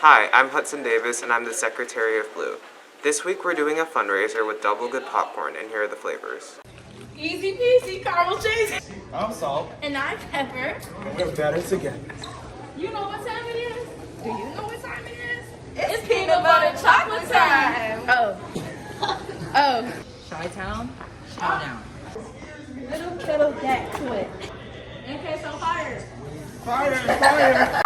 Hi, I'm Hudson Davis, and I'm the Secretary of Blue. This week we're doing a fundraiser with Double Good Popcorn, and here are the flavors. Easy peasy, caramel cheese. I'm salt. And I'm pepper. We're better together. You know what time it is? Do you know what time it is? It's peanut butter chocolate time. Oh. Chi-Town, Chi-Town. Little kettle back to it. Okay, so fire. Fire!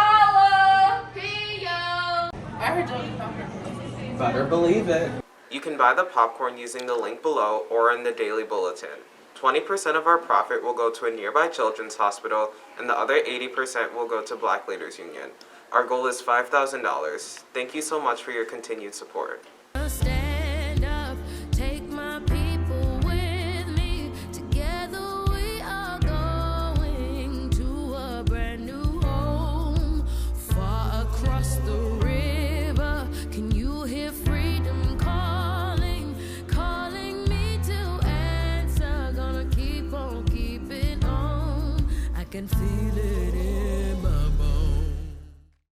Holla! Pio! I heard you. Better believe it. You can buy the popcorn using the link below or in the daily bulletin. 20% of our profit will go to a nearby children's hospital, and the other 80% will go to Black Leaders Union. Our goal is $5,000. Thank you so much for your continued support. Stand up, take my people with me. Together we are going to a brand new home. Far across the river, can you hear freedom calling? Calling me to answer. Gonna keep on keeping on. I can feel it in my bones.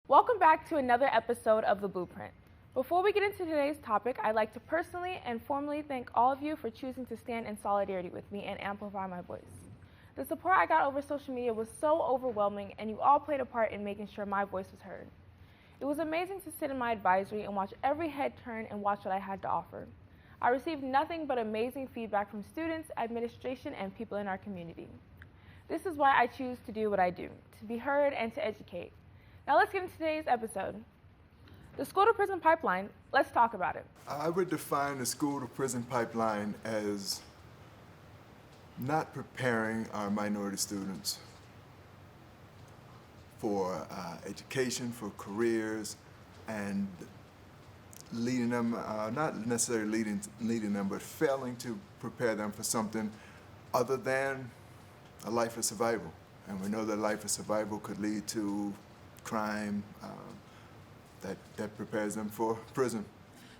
Welcome back to another episode of The Blueprint. Before we get into today's topic, I'd like to personally and formally thank all of you for choosing to stand in solidarity with me and amplify my voice. The support I got over social media was so overwhelming, and you all played a part in making sure my voice was heard. It was amazing to sit in my advisory and watch every head turn and watch what I had to offer. I received nothing but amazing feedback from students, administration, and people in our community. This is why I choose to do what I do, to be heard and to educate. Now let's get into today's episode. The school-to-prison pipeline, let's talk about it. I would define the school-to-prison pipeline as not preparing our minority students for education, for careers, and leading them, not necessarily leading them, but failing to prepare them for something other than a life of survival. And we know that life of survival could lead to crime, that prepares them for prison.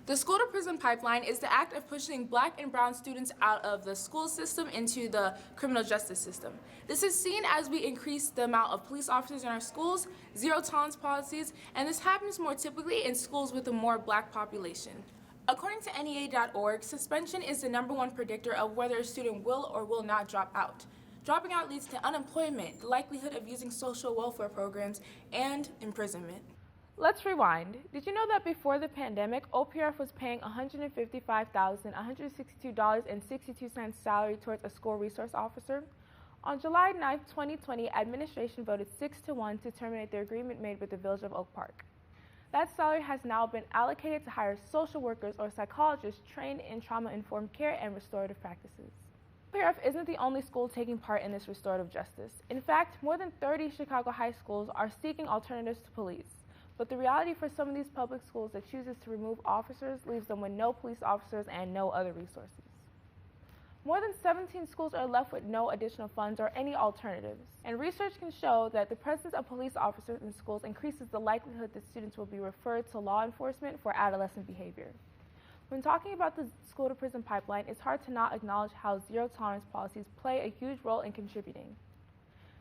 The school-to-prison pipeline is the act of pushing Black and brown students out of the school system into the criminal justice system. This is seen as we increase the amount of police officers in our schools, zero-tolerance policies, and this happens more typically in schools with a more Black population. According to NEA.org, suspension is the #1 predictor of whether a student will or will not drop out. Dropping out leads to unemployment, the likelihood of using social welfare programs, and imprisonment. Let's rewind. Did you know that before the pandemic, OPRF was paying $155,162.62 salary towards a school resource officer? On July 9, 2020, administration voted 6-1 to terminate the agreement made with the Village of Oak Park. That salary has now been allocated to hire social workers or psychologists trained in trauma-informed care and restorative practices. OPRF isn't the only school taking part in this restorative justice. In fact, more than 30 Chicago high schools are seeking alternatives to police. But the reality for some of these public schools that chooses to remove officers leaves them with no police officers and no other resources. More than 17 schools are left with no additional funds or any alternatives. And research can show that the presence of police officers in schools increases the likelihood that students will be referred to law enforcement for adolescent behavior. When talking about the school-to-prison pipeline, it's hard to not acknowledge how zero-tolerance policies play a huge role in contributing.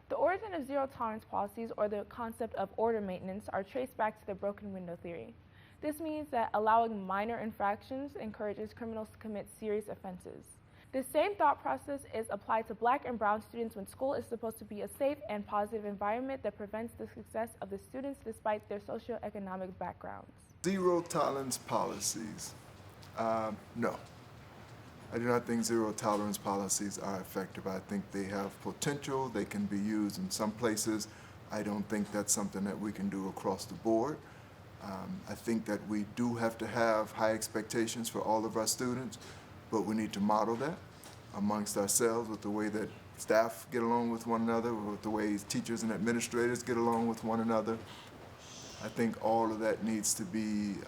The origin of zero-tolerance policies, or the concept of order maintenance, are traced back to the broken window theory. This means that allowing minor infractions encourages criminals to commit serious offenses. The same thought process is applied to Black and brown students when school is supposed to be a safe and positive environment that prevents the success of the students despite their socioeconomic backgrounds. Zero-tolerance policies. No. I do not think zero-tolerance policies are effective. I think they have potential. They can be used in some places. I don't think that's something that we can do across the board. I think that we do have to have high expectations for all of our students, but we need to model that amongst ourselves with the way that staff get along with one another, with the way teachers and administrators get along with one another. I think all of that needs to be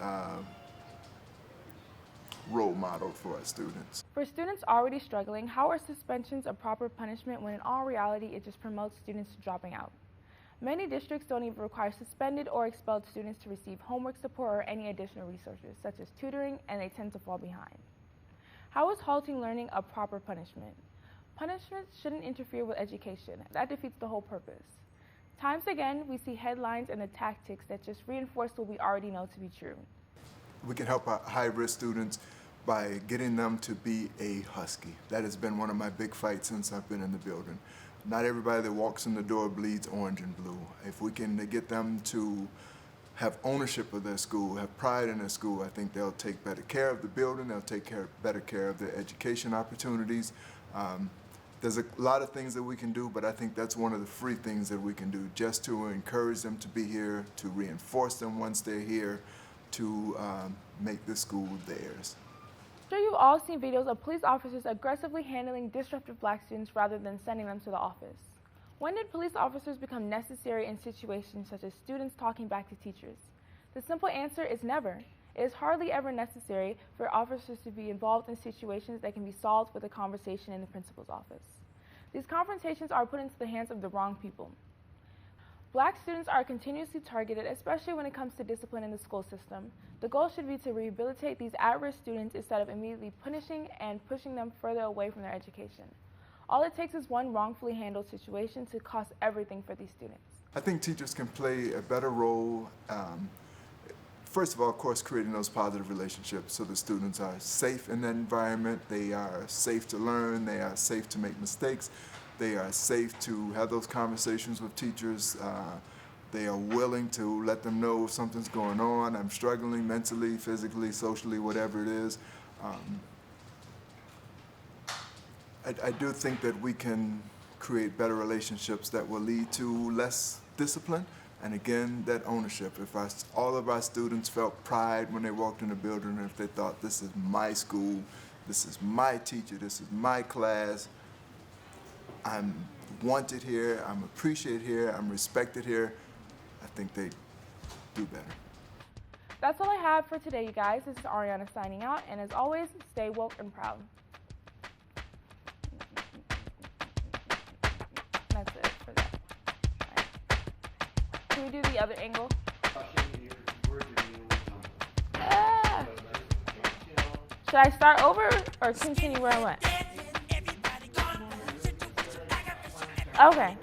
role model for our students. For students already struggling, how are suspensions a proper punishment when in all reality it just promotes students to dropping out? Many districts don't even require suspended or expelled students to receive homework support or any additional resources, such as tutoring, and they tend to fall behind. How is halting learning a proper punishment? Punishment shouldn't interfere with education. That defeats the whole purpose. Times again, we see headlines and the tactics that just reinforce what we already know to be true. We can help our high-risk students by getting them to be a Husky. That has been one of my big fights since I've been in the building. Not everybody that walks in the door bleeds orange and blue. If we can get them to have ownership of their school, have pride in their school, I think they'll take better care of the building, they'll take better care of their education opportunities. There's a lot of things that we can do, but I think that's one of the free things that we can do, just to encourage them to be here, to reinforce them once they're here, to make the school theirs. I'm sure you've all seen videos of police officers aggressively handling disruptive Black students rather than sending them to the office. When did police officers become necessary in situations such as students talking back to teachers? The simple answer is never. It is hardly ever necessary for officers to be involved in situations that can be solved with a conversation in the principal's office. These confrontations are put into the hands of the wrong people. Black students are continuously targeted, especially when it comes to discipline in the school system. The goal should be to rehabilitate these at-risk students instead of immediately punishing and pushing them further away from their education. All it takes is one wrongfully handled situation to cost everything for these students. I think teachers can play a better role. First of all, of course, creating those positive relationships so the students are safe in that environment, they are safe to learn, they are safe to make mistakes, they are safe to have those conversations with teachers, they are willing to let them know if something's going on, I'm struggling mentally, physically, socially, whatever it is. I do think that we can create better relationships that will lead to less discipline, and again, that ownership. If all of our students felt pride when they walked in the building, and if they thought, this is my school, this is my teacher, this is my class, I'm wanted here, I'm appreciated here, I'm respected here, I think they do better. That's all I have for today, you guys. This is Ariana signing out, and as always, stay woke and proud. That's it for that. All right. Can we do the other angle? Should I start over or continue where I went? Okay.